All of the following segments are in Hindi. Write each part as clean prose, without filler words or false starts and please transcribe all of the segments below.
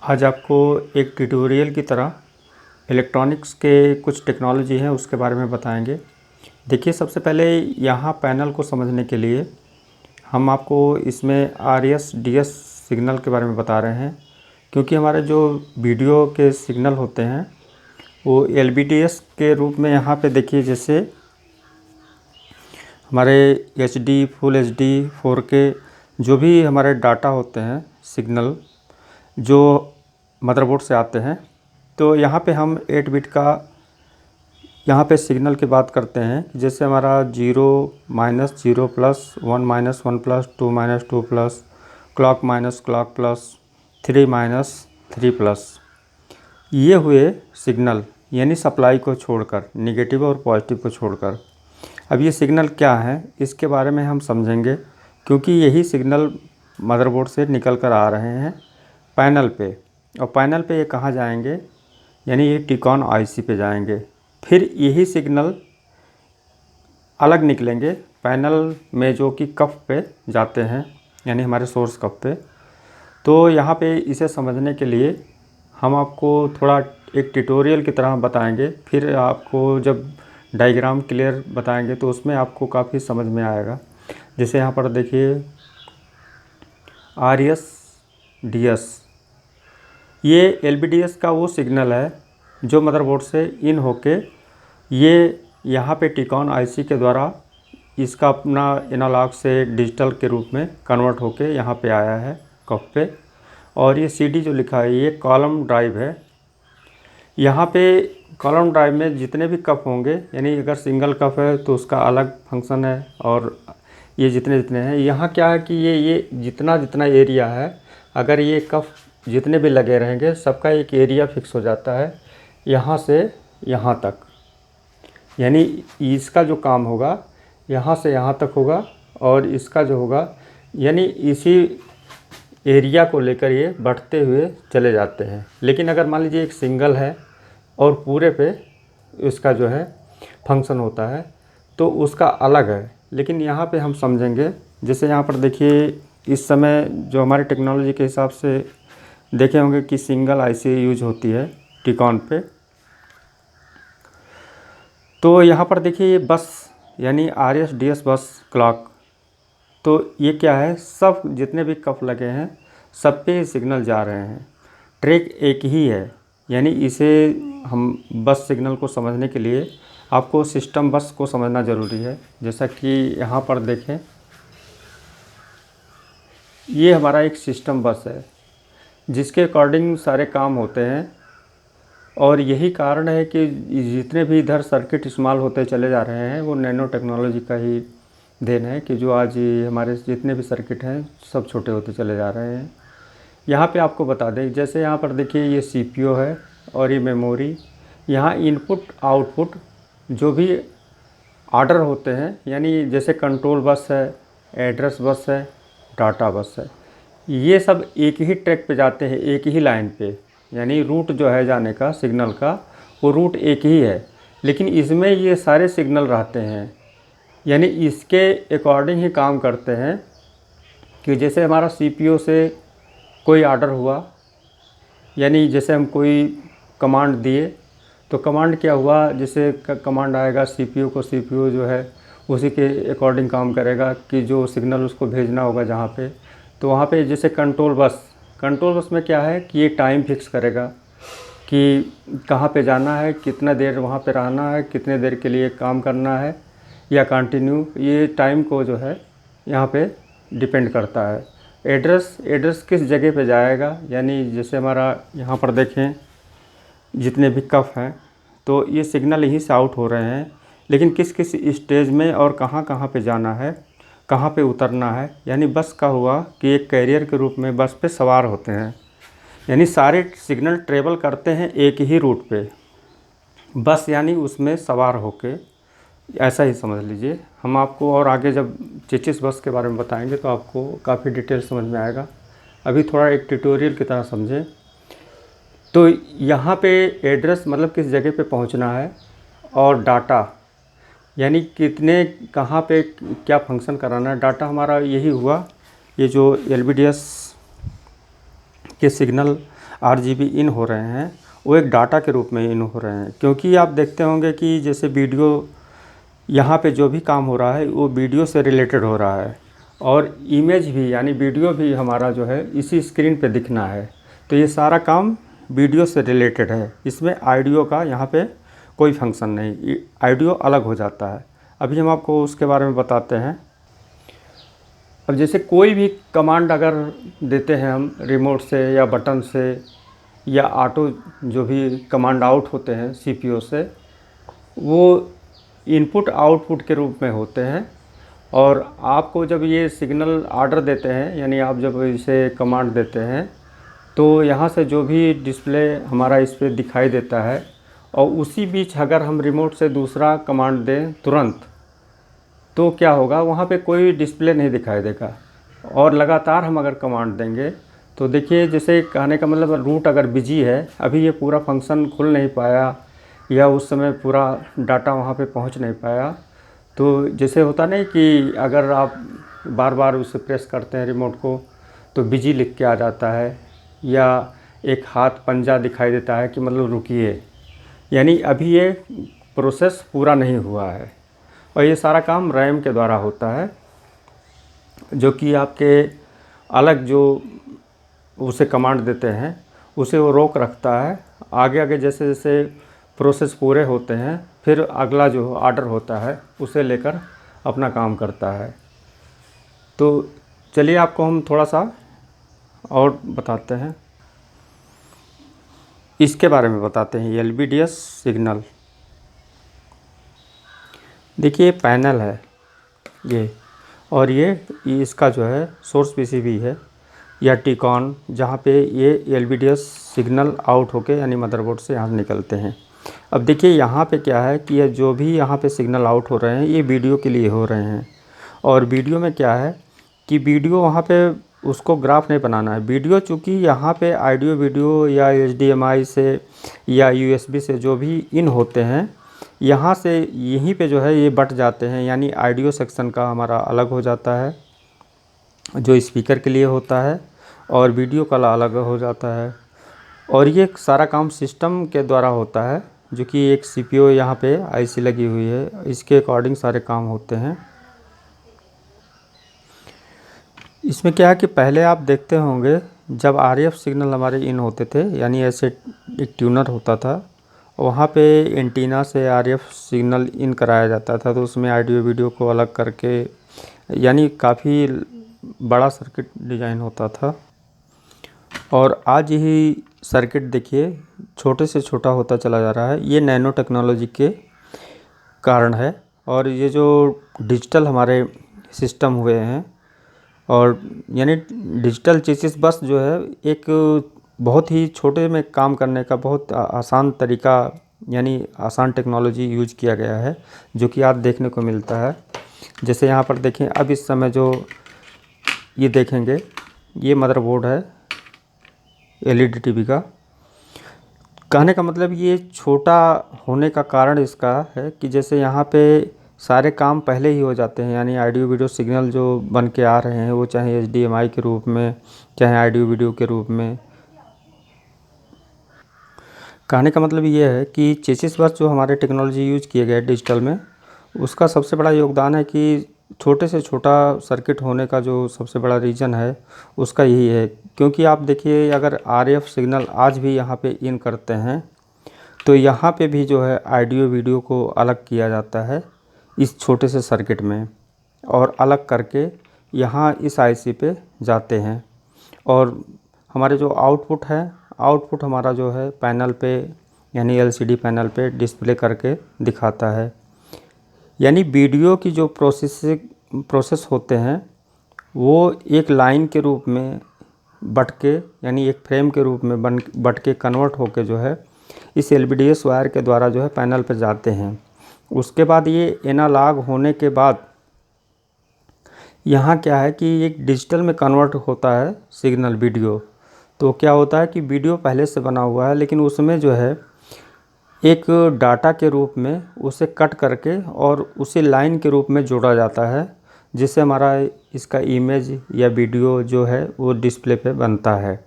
आज आपको एक ट्यूटोरियल की तरह इलेक्ट्रॉनिक्स के कुछ टेक्नोलॉजी हैं उसके बारे में बताएंगे। देखिए, सबसे पहले यहाँ पैनल को समझने के लिए हम आपको इसमें RS DS सिग्नल के बारे में बता रहे हैं, क्योंकि हमारे जो वीडियो के सिग्नल होते हैं वो LVDS के रूप में यहाँ पे देखिए, जैसे हमारे HD, फुल HD, 4K जो भी हमारे डाटा होते हैं, सिग्नल जो मदरबोर्ड से आते हैं, तो यहाँ पे हम 8 बिट का यहाँ पे सिग्नल की बात करते हैं। जैसे हमारा 0 minus 0 plus 1 minus 1 plus 2 minus 2 plus clock minus clock plus 3 minus 3 plus, ये हुए सिग्नल, यानी सप्लाई को छोड़कर, निगेटिव और पॉजिटिव को छोड़कर। अब ये सिग्नल क्या है इसके बारे में हम समझेंगे, क्योंकि यही सिग्नल मदरबोर्ड से निकल कर आ रहे हैं पैनल पे, और पैनल पे ये कहाँ जाएंगे, यानी ये टिकॉन IC पे जाएंगे। फिर यही सिग्नल अलग निकलेंगे पैनल में, जो कि कफ पे जाते हैं, यानी हमारे सोर्स कफ पे। तो यहाँ पे इसे समझने के लिए हम आपको थोड़ा एक ट्यूटोरियल की तरह बताएंगे। फिर आपको जब डायग्राम क्लियर बताएंगे तो उसमें आपको काफ़ी समझ में आएगा। जैसे यहाँ पर देखिए RS DS, ये LVDS का वो सिग्नल है जो मदरबोर्ड से इन होके ये यहाँ पे टिकॉन IC के द्वारा इसका अपना एनालॉग से डिजिटल के रूप में कन्वर्ट होके यहाँ पे आया है कफ पे। और ये CD जो लिखा है ये कॉलम ड्राइव है। यहाँ पे कॉलम ड्राइव में जितने भी कप होंगे, यानी अगर सिंगल कप है तो उसका अलग फंक्शन है, और ये जितने जितने हैं, यहाँ क्या है कि ये जितना जितना एरिया है, अगर ये कप जितने भी लगे रहेंगे सबका एक एरिया फिक्स हो जाता है यहाँ से यहाँ तक। यानी इसका जो काम होगा यहाँ से यहाँ तक होगा, और इसका जो होगा यानी इसी एरिया को लेकर ये बढ़ते हुए चले जाते हैं। लेकिन अगर मान लीजिए एक सिंगल है और पूरे पे इसका जो है फंक्शन होता है तो उसका अलग है। लेकिन यहाँ पे हम समझेंगे, जैसे यहाँ पर देखिए इस समय जो हमारी टेक्नोलॉजी के हिसाब से देखे होंगे कि सिंगल IC यूज होती है टिकॉन पे। तो यहाँ पर देखिए ये बस, यानी RS DS बस क्लॉक, तो ये क्या है, सब जितने भी कफ लगे हैं सब पे सिग्नल जा रहे हैं। ट्रैक एक ही है, यानी इसे हम बस सिग्नल को समझने के लिए आपको सिस्टम बस को समझना ज़रूरी है। जैसा कि यहाँ पर देखें, ये हमारा एक सिस्टम बस है जिसके अकॉर्डिंग सारे काम होते हैं। और यही कारण है कि जितने भी इधर सर्किट इस्तेमाल होते चले जा रहे हैं वो नैनो टेक्नोलॉजी का ही देन है, कि जो आज हमारे जितने भी सर्किट हैं सब छोटे होते चले जा रहे हैं। यहाँ पे आपको बता दें, जैसे यहाँ पर देखिए ये CPU है और ये मेमोरी, यहाँ इनपुट आउटपुट जो भी ऑर्डर होते हैं, यानी जैसे कंट्रोल बस है, एड्रेस बस है, डाटा बस है, ये सब एक ही ट्रैक पे जाते हैं, एक ही लाइन पे। यानी रूट जो है जाने का सिग्नल का, वो रूट एक ही है, लेकिन इसमें ये सारे सिग्नल रहते हैं, यानी इसके अकॉर्डिंग ही काम करते हैं। कि जैसे हमारा CPU से कोई ऑर्डर हुआ, यानी जैसे हम कोई कमांड दिए तो कमांड क्या हुआ, जैसे कमांड आएगा CPU को, CPU जो है उसी के अकॉर्डिंग काम करेगा कि जो सिग्नल उसको भेजना होगा जहाँ पे। तो वहाँ पे जैसे कंट्रोल बस में क्या है कि ये टाइम फिक्स करेगा कि कहाँ पे जाना है, कितना देर वहाँ पे रहना है, कितने देर के लिए काम करना है या कंटिन्यू, ये टाइम को जो है यहाँ पे डिपेंड करता है। एड्रेस किस जगह पे जाएगा, यानी जैसे हमारा यहाँ पर देखें जितने भी कफ हैं तो ये सिग्नल यहीं से आउट हो रहे हैं, लेकिन किस किस स्टेज में और कहाँ कहाँ पे जाना है, कहाँ पे उतरना है। यानी बस का हुआ कि एक कैरियर के रूप में बस पे सवार होते हैं, यानी सारे सिग्नल ट्रेवल करते हैं एक ही रूट पे, बस यानी उसमें सवार होके, ऐसा ही समझ लीजिए। हम आपको और आगे जब चेचिस बस के बारे में बताएंगे तो आपको काफ़ी डिटेल समझ में आएगा। अभी थोड़ा एक ट्यूटोरियल की तरह समझें। तो यहाँ पे एड्रेस मतलब किस जगह पे पहुँचना है, और डाटा यानी कितने कहाँ पे क्या फंक्शन कराना है। डाटा हमारा यही हुआ, ये जो LVDS के सिग्नल RGB इन हो रहे हैं वो एक डाटा के रूप में इन हो रहे हैं। क्योंकि आप देखते होंगे कि जैसे वीडियो यहाँ पे जो भी काम हो रहा है वो वीडियो से रिलेटेड हो रहा है, और इमेज भी यानी वीडियो भी हमारा जो है इसी स्क्रीन पे दिखना है। तो ये सारा काम वीडियो से रिलेटेड है, इसमें ऑडियो का यहाँ पे कोई फंक्शन नहीं, ऑडियो अलग हो जाता है। अभी हम आपको उसके बारे में बताते हैं। अब जैसे कोई भी कमांड अगर देते हैं हम रिमोट से या बटन से या ऑटो जो भी कमांड आउट होते हैं CPU से, वो इनपुट आउटपुट के रूप में होते हैं। और आपको जब ये सिग्नल ऑर्डर देते हैं यानी आप जब इसे कमांड देते हैं तो यहाँ से जो भी डिस्प्ले हमारा इस पर दिखाई देता है, और उसी बीच अगर हम रिमोट से दूसरा कमांड दें तुरंत, तो क्या होगा, वहाँ पे कोई डिस्प्ले नहीं दिखाई देगा। और लगातार हम अगर कमांड देंगे तो देखिए, जैसे कहने का मतलब रूट अगर बिजी है, अभी ये पूरा फंक्शन खुल नहीं पाया या उस समय पूरा डाटा वहाँ पे पहुँच नहीं पाया, तो जैसे होता नहीं कि अगर आप बार बार उसे प्रेस करते हैं रिमोट को तो बिजी लिख के आ जाता है, या एक हाथ पंजा दिखाई देता है कि मतलब रुकिए, यानी अभी ये प्रोसेस पूरा नहीं हुआ है। और ये सारा काम रैम के द्वारा होता है, जो कि आपके अलग जो उसे कमांड देते हैं उसे वो रोक रखता है। आगे आगे जैसे जैसे प्रोसेस पूरे होते हैं फिर अगला जो ऑर्डर होता है उसे लेकर अपना काम करता है। तो चलिए आपको हम थोड़ा सा और बताते हैं, इसके बारे में बताते हैं। LVDS सिग्नल, देखिए पैनल है ये, और ये इसका जो है सोर्स PCB है या टिकॉन, जहाँ पे ये LVDS सिग्नल आउट होके यानी मदरबोर्ड से यहाँ निकलते हैं। अब देखिए यहाँ पे क्या है कि ये जो भी यहाँ पे सिग्नल आउट हो रहे हैं ये वीडियो के लिए हो रहे हैं। और वीडियो में क्या है कि वीडियो वहाँ पे उसको ग्राफ नहीं बनाना है। वीडियो चूँकि यहाँ पे ऑडियो वीडियो या HDMI से या USB से जो भी इन होते हैं, यहाँ से यहीं पे जो है ये बट जाते हैं, यानी ऑडियो सेक्शन का हमारा अलग हो जाता है जो स्पीकर के लिए होता है, और वीडियो का अलग हो जाता है। और ये सारा काम सिस्टम के द्वारा होता है, जो कि एक CPU यहाँ पे IC लगी हुई है, इसके अकॉर्डिंग सारे काम होते हैं। इसमें क्या है कि पहले आप देखते होंगे जब RF सिग्नल हमारे इन होते थे, यानी ऐसे एक ट्यूनर होता था, वहाँ पे एंटीना से RF सिग्नल इन कराया जाता था, तो उसमें ऑडियो वीडियो को अलग करके, यानी काफ़ी बड़ा सर्किट डिज़ाइन होता था। और आज ही सर्किट देखिए छोटे से छोटा होता चला जा रहा है, ये नैनो टेक्नोलॉजी के कारण है। और ये जो डिजिटल हमारे सिस्टम हुए हैं, और यानी डिजिटल चेसिस बस जो है एक बहुत ही छोटे में काम करने का बहुत आसान तरीका, यानी आसान टेक्नोलॉजी यूज किया गया है, जो कि आज देखने को मिलता है। जैसे यहाँ पर देखें, अब इस समय जो ये देखेंगे ये मदरबोर्ड है LED TV का। कहने का मतलब ये छोटा होने का कारण इसका है कि जैसे यहाँ पे सारे काम पहले ही हो जाते हैं, यानी ऑडियो वीडियो सिग्नल जो बन के आ रहे हैं वो चाहे HDMI के रूप में चाहे ऑडियो वीडियो के रूप में। कहने का मतलब ये है कि चेसिस बस जो हमारे टेक्नोलॉजी यूज किए गए डिजिटल में, उसका सबसे बड़ा योगदान है कि छोटे से छोटा सर्किट होने का जो सबसे बड़ा रीज़न है उसका यही है। क्योंकि आप देखिए, अगर RF सिग्नल आज भी यहाँ पे इन करते हैं तो यहाँ पे भी जो है ऑडियो वीडियो को अलग किया जाता है इस छोटे से सर्किट में, और अलग करके यहाँ इस IC पे जाते हैं। और हमारे जो आउटपुट है, आउटपुट हमारा जो है पैनल पे यानी LCD पैनल पे डिस्प्ले करके दिखाता है। यानी वीडियो की जो प्रोसेस होते हैं वो एक लाइन के रूप में बट के, यानी एक फ्रेम के रूप में बट के कन्वर्ट होके जो है इस LVDS वायर के द्वारा जो है पैनल पर जाते हैं। उसके बाद ये एनालॉग होने के बाद यहाँ क्या है कि एक डिजिटल में कन्वर्ट होता है सिग्नल वीडियो। तो क्या होता है कि वीडियो पहले से बना हुआ है, लेकिन उसमें जो है एक डाटा के रूप में उसे कट करके और उसे लाइन के रूप में जोड़ा जाता है, जिससे हमारा इसका इमेज या वीडियो जो है वो डिस्प्ले पे बनता है।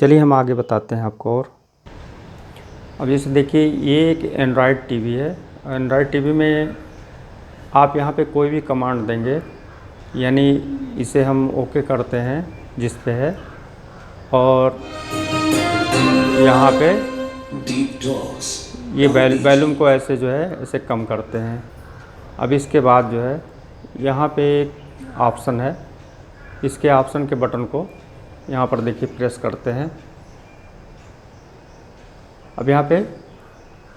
चलिए हम आगे बताते हैं आपको। और अब जैसे देखिए ये एक एंड्रॉयड टीवी है। एंड्रॉयड टीवी में आप यहाँ पे कोई भी कमांड देंगे, यानी इसे हम ओके करते हैं जिस पे है, और यहाँ पे ये वॉल्यूम को ऐसे जो है ऐसे कम करते हैं। अब इसके बाद जो है यहाँ पे एक ऑप्शन है, इसके ऑप्शन के बटन को यहाँ पर देखिए प्रेस करते हैं। अब यहाँ पे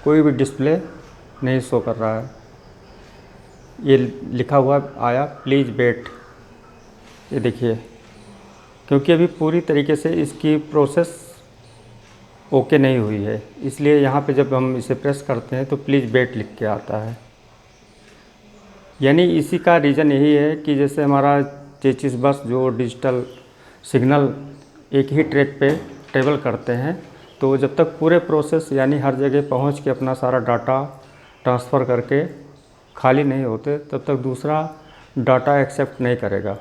कोई भी डिस्प्ले नहीं शो कर रहा है, ये लिखा हुआ आया प्लीज़ वेट। ये देखिए, क्योंकि अभी पूरी तरीके से इसकी प्रोसेस ओके नहीं हुई है, इसलिए यहाँ पे जब हम इसे प्रेस करते हैं तो प्लीज़ वेट लिख के आता है। यानी इसी का रीज़न यही है कि जैसे हमारा चेसिस बस जो डिजिटल सिग्नल एक ही ट्रैक पे ट्रेवल करते हैं, तो जब तक पूरे प्रोसेस यानी हर जगह पहुंच के अपना सारा डाटा ट्रांसफ़र करके खाली नहीं होते, तब तक दूसरा डाटा एक्सेप्ट नहीं करेगा।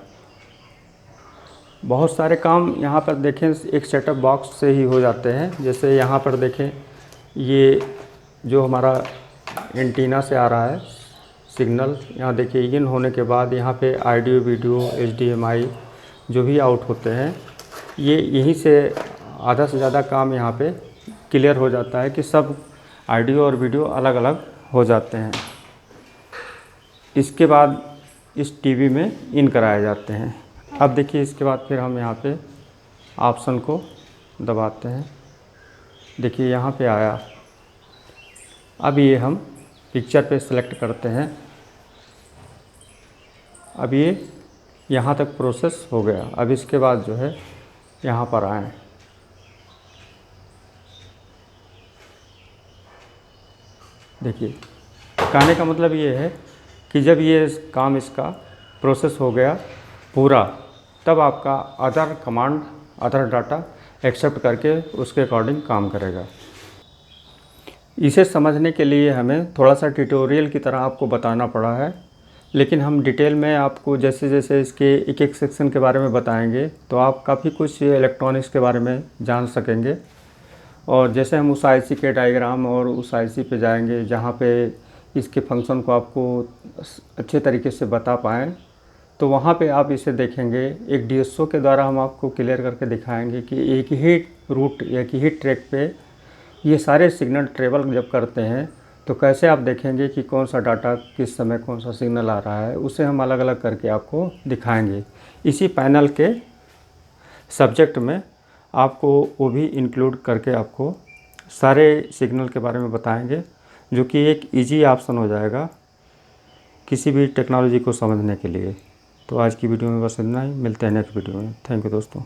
बहुत सारे काम यहाँ पर देखें एक सेटअप बॉक्स से ही हो जाते हैं। जैसे यहाँ पर देखें, ये जो हमारा एंटीना से आ रहा है सिग्नल, यहाँ देखिए इन होने के बाद यहाँ पे ऑडियो वीडियो HDMI जो भी आउट होते हैं, ये यहीं से आधा से ज़्यादा काम यहाँ पे क्लियर हो जाता है कि सब ऑडियो और वीडियो अलग अलग हो जाते हैं। इसके बाद इस टीवी में इन कराए जाते हैं। अब देखिए इसके बाद फिर हम यहाँ पे ऑप्शन को दबाते हैं, देखिए यहाँ पे आया। अब ये हम पिक्चर पे सेलेक्ट करते हैं। अब ये यहाँ तक प्रोसेस हो गया। अब इसके बाद जो है यहाँ पर आए, देखिए कहने का मतलब ये है कि जब ये काम इसका प्रोसेस हो गया पूरा, तब आपका other command other data accept करके उसके अकॉर्डिंग काम करेगा। इसे समझने के लिए हमें थोड़ा सा ट्यूटोरियल की तरह आपको बताना पड़ा है, लेकिन हम डिटेल में आपको जैसे जैसे इसके एक एक सेक्शन के बारे में बताएंगे तो आप काफ़ी कुछ इलेक्ट्रॉनिक्स के बारे में जान सकेंगे। और जैसे हम उस IC के डायग्राम और उस IC पे जाएंगे जहाँ पे इसके फंक्शन को आपको अच्छे तरीके से बता पाएँ, तो वहाँ पे आप इसे देखेंगे। एक DSO के द्वारा हम आपको क्लियर करके दिखाएंगे कि एक ही रूट एक ही ट्रैक पे ये सारे सिग्नल ट्रेवल जब करते हैं तो कैसे आप देखेंगे कि कौन सा डाटा किस समय कौन सा सिग्नल आ रहा है, उसे हम अलग अलग करके आपको दिखाएंगे। इसी पैनल के सब्जेक्ट में आपको वो भी इंक्लूड करके आपको सारे सिग्नल के बारे में बताएंगे, जो कि एक इजी ऑप्शन हो जाएगा किसी भी टेक्नोलॉजी को समझने के लिए। तो आज की वीडियो में बस इतना ही, मिलते हैं नेक्स्ट वीडियो में। थैंक यू दोस्तों।